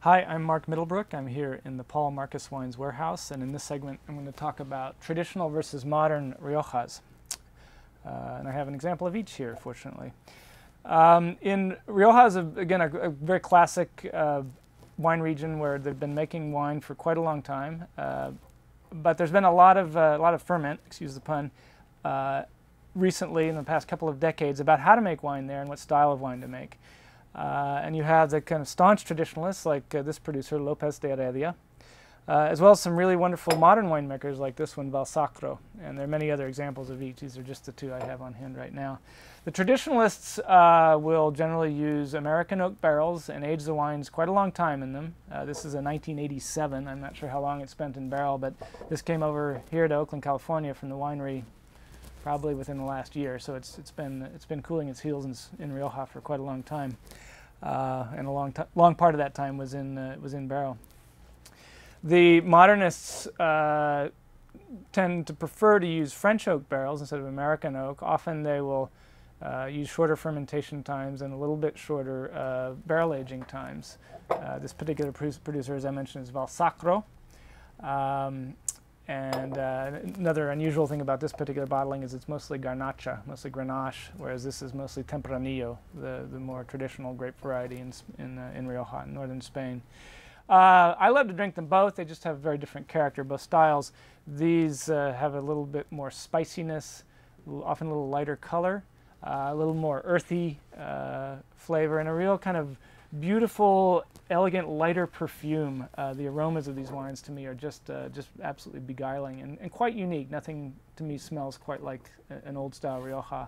Hi, I'm Mark Middlebrook. I'm here in the Paul Marcus Wines warehouse, and in this segment I'm going to talk about traditional versus modern Riojas. And I have an example of each here, fortunately. In Rioja is, again, a very classic wine region where they've been making wine for quite a long time. But there's been a lot of ferment, excuse the pun, recently in the past couple of decades about how to make wine there and what style of wine to make. And you have the kind of staunch traditionalists like this producer, Lopez de Heredia, as well as some really wonderful modern winemakers like this one, Valsacro. And there are many other examples of each. These are just the two I have on hand right now. The traditionalists will generally use American oak barrels and age the wines quite a long time in them. This is a 1987. I'm not sure how long it's spent in barrel, but this came over here to Oakland, California from the winery probably within the last year, so it's been cooling its heels in Rioja for quite a long time, and a long part of that time was in barrel. The modernists tend to prefer to use French oak barrels instead of American oak. Often they will use shorter fermentation times and a little bit shorter barrel aging times. This particular producer, as I mentioned, is Valsacro. And another unusual thing about this particular bottling is it's mostly Garnacha, mostly Grenache, whereas this is mostly Tempranillo, the more traditional grape variety in Rioja, in northern Spain. I love to drink them both. They just have a very different character, both styles. These have a little bit more spiciness, often a little lighter color, a little more earthy flavor, and a real kind of beautiful, elegant, lighter perfume. The aromas of these wines to me are just absolutely beguiling and quite unique. Nothing to me smells quite like an old style Rioja.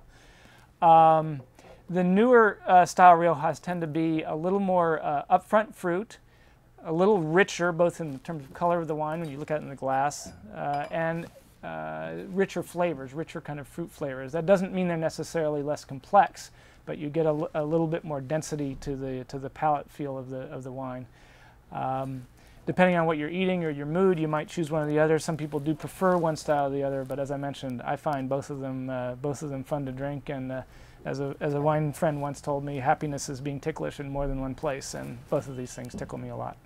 The newer style Riojas tend to be a little more upfront fruit, a little richer both in terms of color of the wine when you look at it in the glass, and richer flavors, richer kind of fruit flavors. That doesn't mean they're necessarily less complex, but you get a little bit more density to the palate feel of the wine. Depending on what you're eating or your mood, you might choose one or the other. Some people do prefer one style or the other, but as I mentioned, I find both of them fun to drink. And as a wine friend once told me, happiness is being ticklish in more than one place, and both of these things tickle me a lot.